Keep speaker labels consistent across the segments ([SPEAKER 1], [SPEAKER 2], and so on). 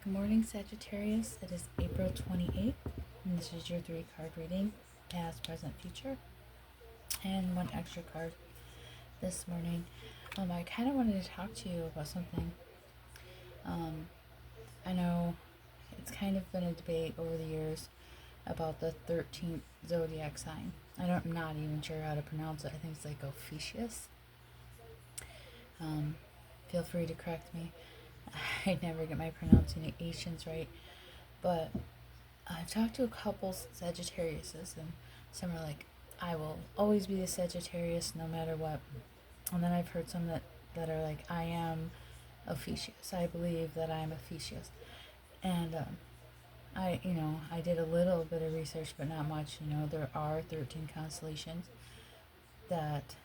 [SPEAKER 1] Good morning, Sagittarius. It is April 28th, and this is your 3-card reading, past, present, future, and one extra card this morning. I kind of wanted to talk to you about something. I know it's kind of been a debate over the years about the 13th zodiac sign. I'm not even sure how to pronounce it. I think it's like Ophiuchus. Feel free to correct me. I never get my pronunciations right. But I've talked to a couple Sagittariuses, and some are like, I will always be the Sagittarius no matter what. And then I've heard some that are like, I am Ophiuchus. I believe that I'm Ophiuchus. And I did a little bit of research, but not much. There are 13 constellations that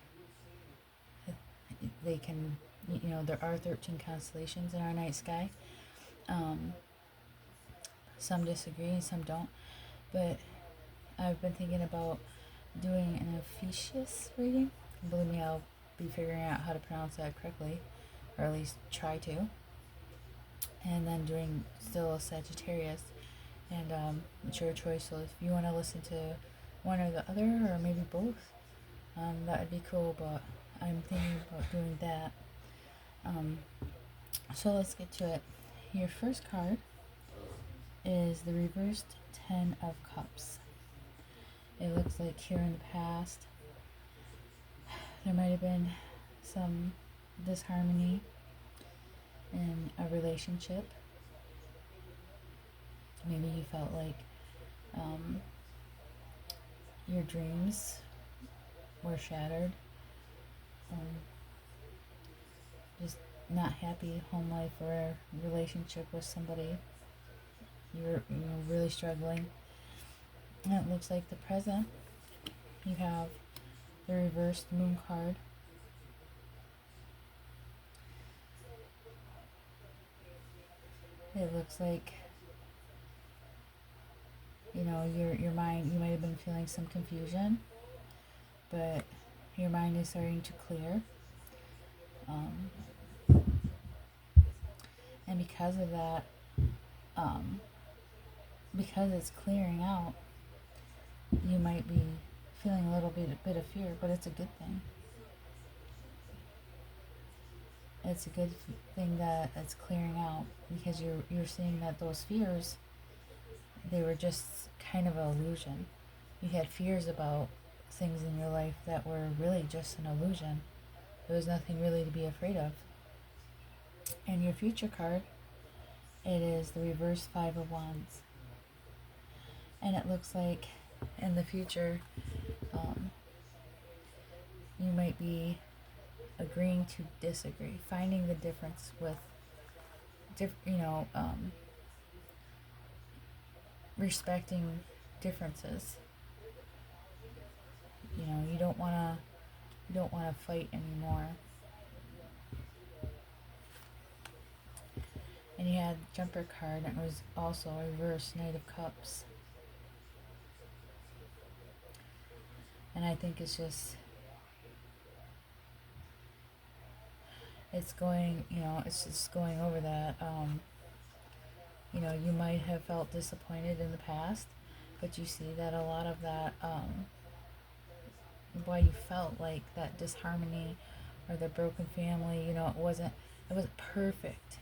[SPEAKER 1] they can, there are 13 constellations in our night sky. Some disagree and some don't. But I've been thinking about doing an Ophiuchus reading. Believe me, I'll be figuring out how to pronounce that correctly, or at least try to. And then doing still a Sagittarius. And it's your choice. So if you want to listen to one or the other, or maybe both, that would be cool. But I'm thinking about doing that. So let's get to it. Your first card is the reversed 10 of Cups. It looks like here in the past there might have been some disharmony in a relationship. Maybe you felt like your dreams were shattered. Just not happy home life or relationship with somebody. You're really struggling. And it looks like the present, you have the reversed moon card. It looks like, your mind, you might have been feeling some confusion, but your mind is starting to clear. And because of that, because it's clearing out, you might be feeling a little bit of fear, but it's a good thing. It's a good thing that it's clearing out, because you're seeing that those fears, they were just kind of an illusion. You had fears about things in your life that were really just an illusion. There was nothing really to be afraid of. And your future card, it is the reverse 5 of Wands. And it looks like in the future, you might be agreeing to disagree, finding the difference with, respecting differences. You don't want to fight anymore. And you had jumper card, and it was also a reverse Knight of Cups. And I think it's just, it's just going over that. You might have felt disappointed in the past, but you see that a lot of that, why you felt like that disharmony or the broken family, it wasn't perfect.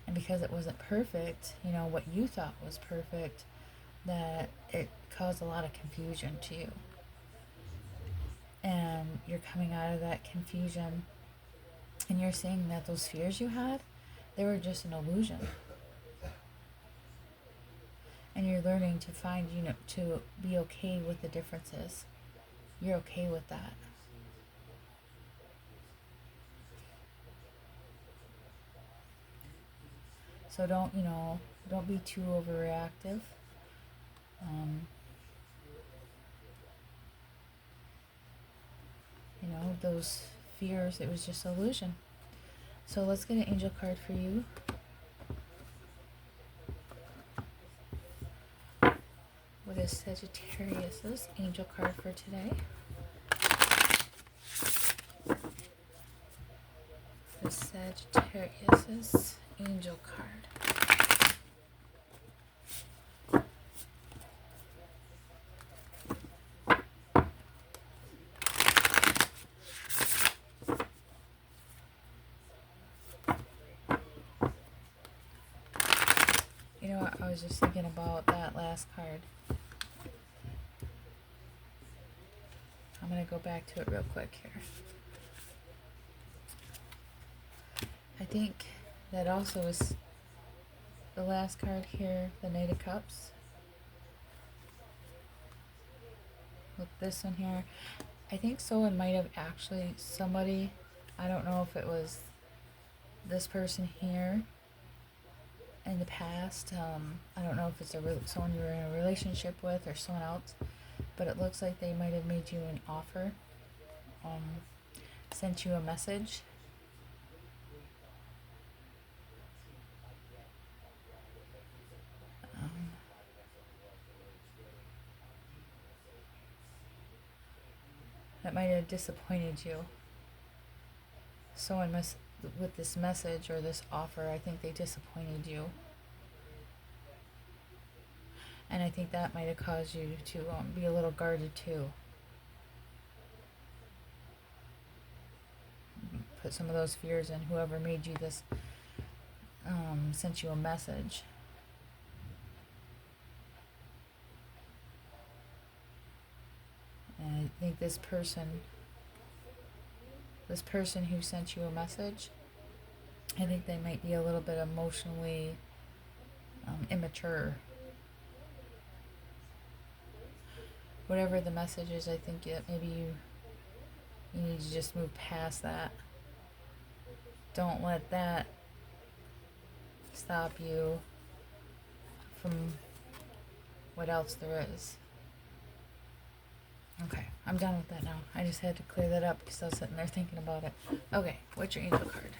[SPEAKER 1] And because it wasn't perfect, what you thought was perfect, that it caused a lot of confusion to you. And you're coming out of that confusion, and you're seeing that those fears you had, they were just an illusion. And you're learning to find, to be okay with the differences. You're okay with that. So don't be too overreactive. Those fears, it was just an illusion. So let's get an angel card for you. What is Sagittarius's angel card for today? The Sagittarius's angel card. was just thinking about that last card. I'm going to go back to it real quick here. I think that also is the last card here, the Knight of Cups. With this one here, I think someone might have actually, somebody, I don't know if it was this person here in the past. I don't know if it's someone you were in a relationship with or someone else, but it looks like they might have made you an offer, sent you a message. That might have disappointed you. Someone with this message or this offer, I think they disappointed you. And I think that might have caused you to be a little guarded too. Put some of those fears in whoever made you this, sent you a message. And I think this person who sent you a message, I think they might be a little bit emotionally immature. Whatever the message is, I think that maybe you need to just move past that. Don't let that stop you from what else there is. Okay, I'm done with that now. I just had to clear that up because I was sitting there thinking about it. Okay, what's your angel card?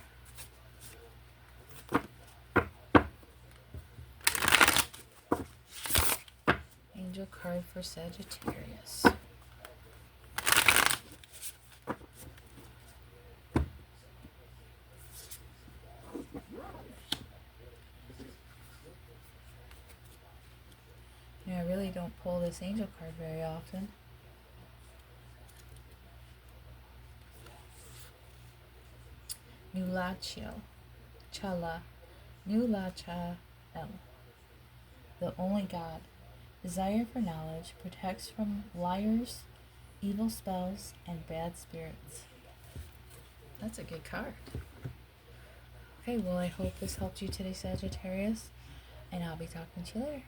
[SPEAKER 1] Angel card for Sagittarius. Yeah, I really don't pull this angel card very often. Nulacho. Chala. Nulacha El. The only God. Desire for knowledge. Protects from liars, evil spells, and bad spirits. That's a good card. Okay, well, I hope this helped you today, Sagittarius. And I'll be talking to you later.